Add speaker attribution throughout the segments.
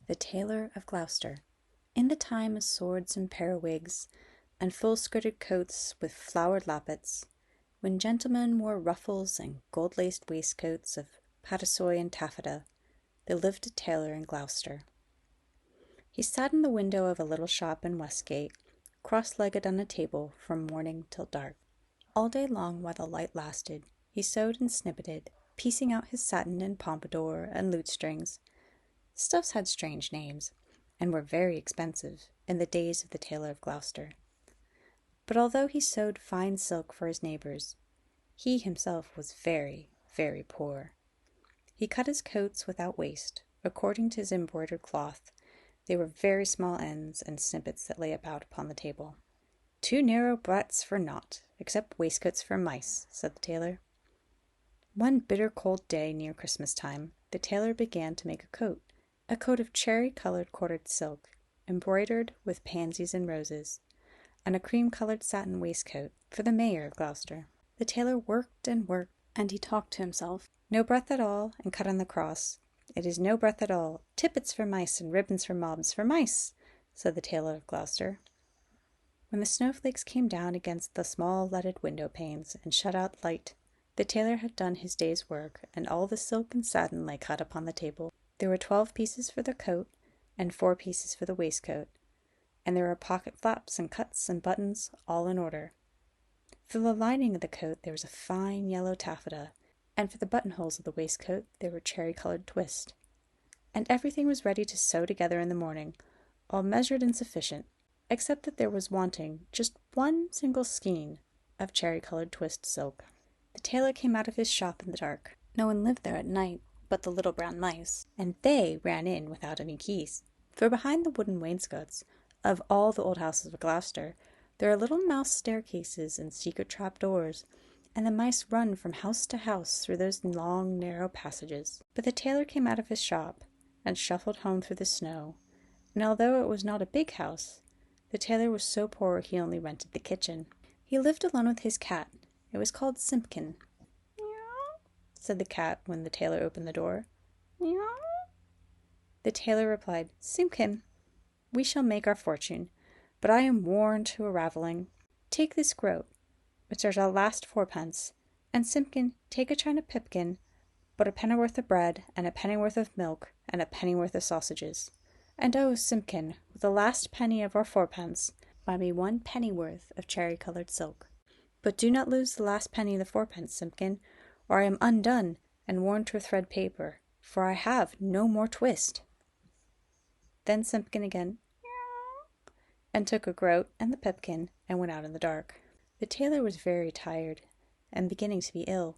Speaker 1: The Tailor of Gloucester. In the time of swords and periwigs, and full-skirted coats with flowered lappets, when gentlemen wore ruffles and gold-laced waistcoats of paduasoy and taffeta, there lived a tailor in Gloucester. He sat in the window of a little shop in Westgate, cross-legged on a table from morning till dark. All day long while the light lasted, he sewed and snippeted, piecing out his satin and pompadour and lute-strings. Stuffs had strange names, and were very expensive in the days of the Tailor of Gloucester. But although he sewed fine silk for his neighbours, he himself was very, very poor. He cut his coats without waste, according to his embroidered cloth. They were very small ends and snippets that lay about upon the table. 2 narrow breadths for naught, except waistcoats for mice, said the tailor. One bitter cold day near Christmas time, the tailor began to make a coat of cherry-coloured corded silk, embroidered with pansies and roses, and a cream-coloured satin waistcoat for the mayor of Gloucester. The tailor worked, and he talked to himself. No breadth at all, and cut on the cross. It is no breadth at all. Tippets for mice, and ribbons for mobs for mice, said the Tailor of Gloucester. When the snowflakes came down against the small leaded window panes and shut out light, the tailor had done his day's work, and all the silk and satin lay cut upon the table. There were 12 pieces for the coat, and 4 pieces for the waistcoat, and there were pocket flaps and cuts and buttons, all in order. For the lining of the coat there was a fine yellow taffeta, and for the buttonholes of the waistcoat there were cherry-coloured twist. And everything was ready to sew together in the morning, all measured and sufficient, except that there was wanting just one single skein of cherry-coloured twist silk. The tailor came out of his shop in the dark. No one lived there at night but the little brown mice, and they ran in without any keys. For behind the wooden wainscots of all the old houses of Gloucester there are little mouse staircases and secret trap-doors, and the mice run from house to house through those long, narrow passages. But the tailor came out of his shop, and shuffled home through the snow, and although it was not a big house, the tailor was so poor he only rented the kitchen. He lived alone with his cat. It was called Simpkin. "Meow," said the cat when the tailor opened the door. "Meow." The tailor replied, "Simpkin, we shall make our fortune, but I am worn to a ravelling. Take this groat, which are our last 4pence, and Simpkin, take a china pipkin, but a pennyworth of bread, and a pennyworth of milk, and a pennyworth of sausages. And oh, Simpkin, with the last penny of our 4pence, buy me 1 pennyworth of cherry-coloured silk. But do not lose the last penny of the 4pence, Simpkin, or I am undone and worn to a thread paper, for I have no more twist." Then Simpkin again and took a groat and the pipkin, and went out in the dark. The tailor was very tired, and beginning to be ill.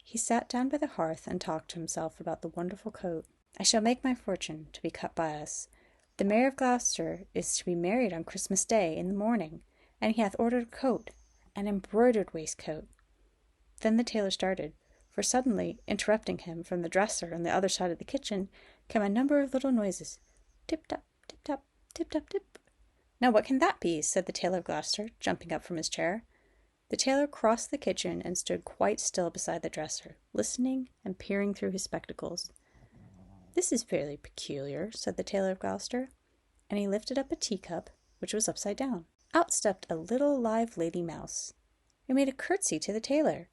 Speaker 1: He sat down by the hearth and talked to himself about the wonderful coat. "I shall make my fortune to be cut by us. The mayor of Gloucester is to be married on Christmas Day in the morning, and he hath ordered a coat, an embroidered waistcoat." Then the tailor started, for suddenly, interrupting him from the dresser on the other side of the kitchen, came a number of little noises. Tip-tap, tip-tap, tip-tap, tip. "Now what can that be?" said the Tailor of Gloucester, jumping up from his chair. The tailor crossed the kitchen and stood quite still beside the dresser, listening and peering through his spectacles. "This is very peculiar," said the Tailor of Gloucester, and he lifted up a teacup, which was upside down. Out stepped a little live lady mouse, who made a curtsy to the tailor.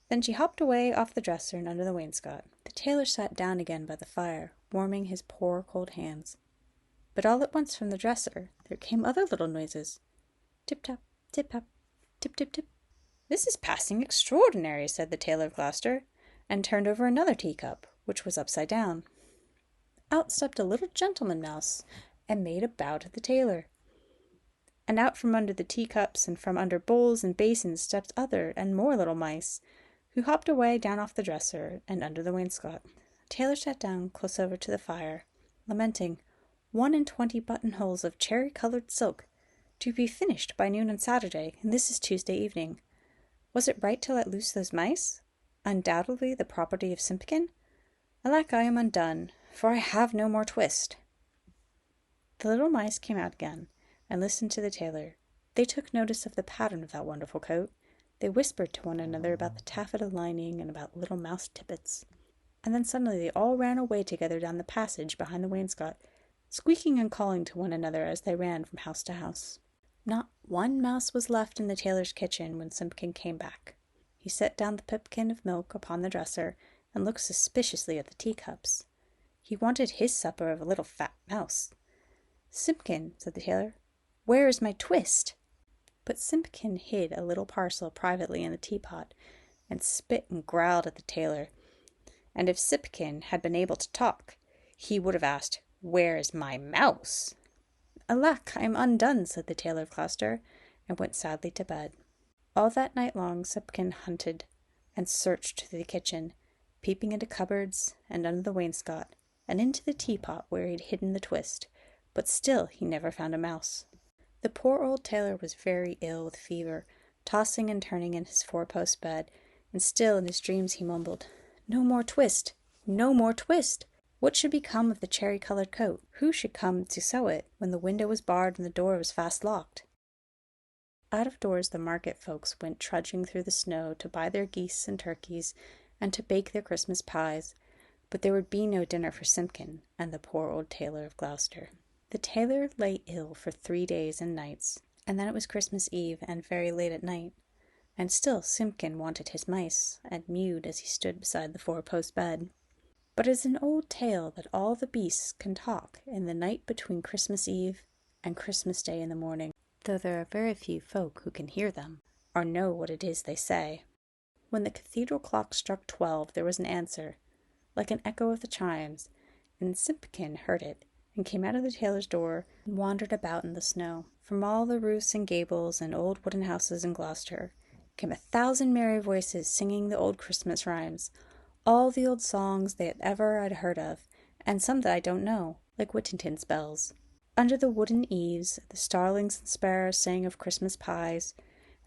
Speaker 1: Then she hopped away off the dresser and under the wainscot. The tailor sat down again by the fire, warming his poor cold hands. But all at once from the dresser there came other little noises. Tip-tap, tip-tap, tip-tip-tip. "This is passing extraordinary," said the Tailor of Gloucester, and turned over another teacup, which was upside down. Out stepped a little gentleman mouse, and made a bow to the tailor. And out from under the teacups and from under bowls and basins stepped other and more little mice, who hopped away down off the dresser and under the wainscot. The tailor sat down close over to the fire, lamenting 21 buttonholes of cherry-coloured silk, to be finished by noon on Saturday, and this is Tuesday evening. Was it right to let loose those mice? Undoubtedly the property of Simpkin. Alack, I am undone, for I have no more twist. The little mice came out again, and listened to the tailor. They took notice of the pattern of that wonderful coat. They whispered to one another about the taffeta lining and about little mouse tippets. And then suddenly they all ran away together down the passage behind the wainscot, squeaking and calling to one another as they ran from house to house. Not one mouse was left in the tailor's kitchen when Simpkin came back. He set down the pipkin of milk upon the dresser and looked suspiciously at the teacups. He wanted his supper of a little fat mouse. "Simpkin," said the tailor, "where is my twist?" But Simpkin hid a little parcel privately in the teapot, and spit and growled at the tailor. And if Simpkin had been able to talk, he would have asked, "Where is my mouse?" "Alack, I am undone," said the Tailor of Gloucester, and went sadly to bed. All that night long Simpkin hunted and searched through the kitchen, peeping into cupboards and under the wainscot, and into the teapot where he had hidden the twist, but still he never found a mouse. The poor old tailor was very ill with fever, tossing and turning in his four-post bed, and still in his dreams he mumbled, "No more twist! No more twist!" What should become of the cherry-coloured coat? Who should come to sew it when the window was barred and the door was fast locked? Out of doors the market folks went trudging through the snow to buy their geese and turkeys and to bake their Christmas pies, but there would be no dinner for Simpkin and the poor old Tailor of Gloucester. The tailor lay ill for 3 days and nights, and then it was Christmas Eve and very late at night, and still Simpkin wanted his mice, and mewed as he stood beside the four-post bed. But it is an old tale that all the beasts can talk in the night between Christmas Eve and Christmas Day in the morning, though there are very few folk who can hear them, or know what it is they say. When the cathedral clock struck 12, there was an answer, like an echo of the chimes, and Simpkin heard it, and came out of the tailor's door, and wandered about in the snow. From all the roofs and gables and old wooden houses in Gloucester came 1,000 merry voices singing the old Christmas rhymes, all the old songs they had heard of, and some that I don't know, like Whittington's bells. Under the wooden eaves, the starlings and sparrows sang of Christmas pies,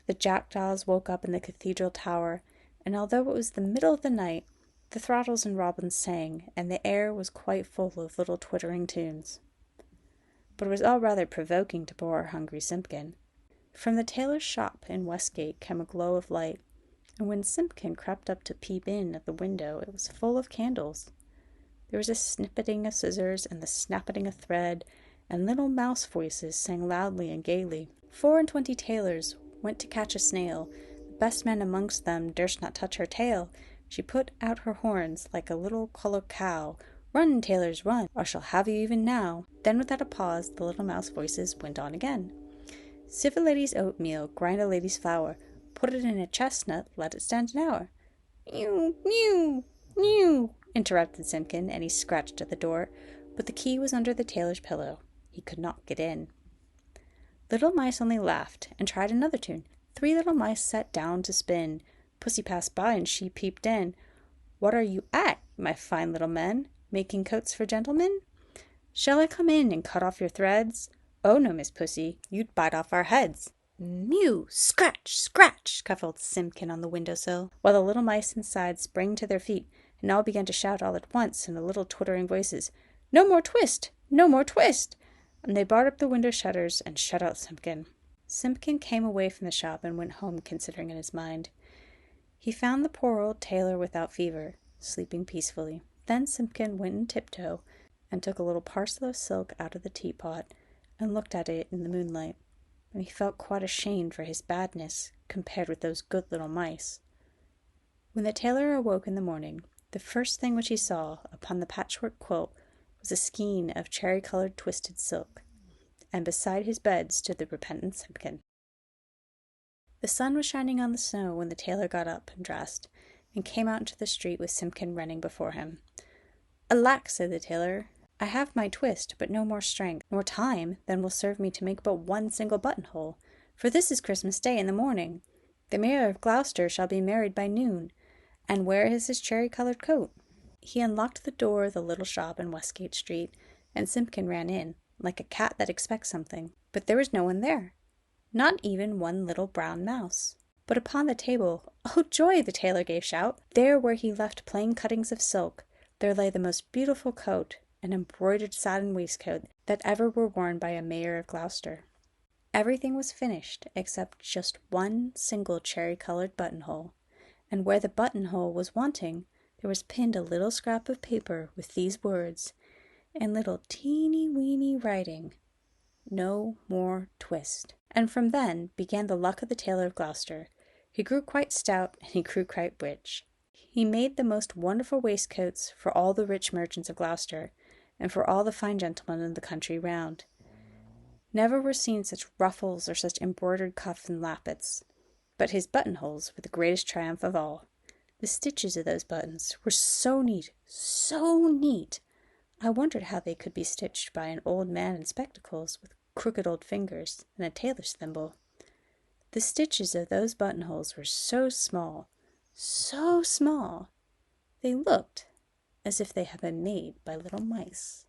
Speaker 1: the jackdaws woke up in the cathedral tower, and although it was the middle of the night, the throttles and robins sang, and the air was quite full of little twittering tunes. But it was all rather provoking to poor hungry Simpkin. From the tailor's shop in Westgate came a glow of light, and when Simpkin crept up to peep in at the window, it was full of candles. There was a snippeting of scissors and the snappeting of thread, and little mouse voices sang loudly and gaily. 24 tailors went to catch a snail. The best man amongst them durst not touch her tail. She put out her horns like a little collow cow. "Run, tailors, run, or shall have you even now." Then without a pause the little mouse voices went on again. "Sieve a lady's oatmeal, grind a lady's flour, put it in a chestnut, let it stand an hour." "Mew, mew, mew," interrupted Simpkin, and he scratched at the door, but the key was under the tailor's pillow. He could not get in. Little mice only laughed, and tried another tune. 3 little mice sat down to spin. Pussy passed by, and she peeped in. "What are you at, my fine little men? Making coats for gentlemen? Shall I come in and cut off your threads?" "Oh no, Miss Pussy, you'd bite off our heads." "Mew, scratch, scratch," scuffled Simpkin on the window-sill, while the little mice inside sprang to their feet, and all began to shout all at once in the little twittering voices, "No more twist! No more twist!" And they barred up the window shutters and shut out Simpkin. Simpkin came away from the shop and went home considering in his mind. He found the poor old tailor without fever, sleeping peacefully. Then Simpkin went in tiptoe and took a little parcel of silk out of the teapot and looked at it in the moonlight, and he felt quite ashamed for his badness compared with those good little mice. When the tailor awoke in the morning, the first thing which he saw upon the patchwork quilt was a skein of cherry-coloured twisted silk, and beside his bed stood the repentant Simpkin. The sun was shining on the snow when the tailor got up and dressed, and came out into the street with Simpkin running before him. "Alack," said the tailor, "I have my twist, but no more strength, nor time than will serve me to make but one single buttonhole, for this is Christmas Day in the morning. The Mayor of Gloucester shall be married by noon, and where is his cherry-coloured coat?" He unlocked the door of the little shop in Westgate Street, and Simpkin ran in, like a cat that expects something, but there was no one there. Not even one little brown mouse. But upon the table, oh joy, the tailor gave shout! There where he left plain cuttings of silk, there lay the most beautiful coat, an embroidered satin waistcoat that ever were worn by a mayor of Gloucester. Everything was finished except just one single cherry-coloured buttonhole, and where the buttonhole was wanting, there was pinned a little scrap of paper with these words, in little teeny weeny writing, "No more twist." And from then began the luck of the Tailor of Gloucester. He grew quite stout, and he grew quite rich. He made the most wonderful waistcoats for all the rich merchants of Gloucester, and for all the fine gentlemen in the country round. Never were seen such ruffles or such embroidered cuffs and lappets. But his buttonholes were the greatest triumph of all. The stitches of those buttons were so neat, so neat! I wondered how they could be stitched by an old man in spectacles with crooked old fingers and a tailor's thimble. The stitches of those buttonholes were so small, they looked as if they had been made by little mice.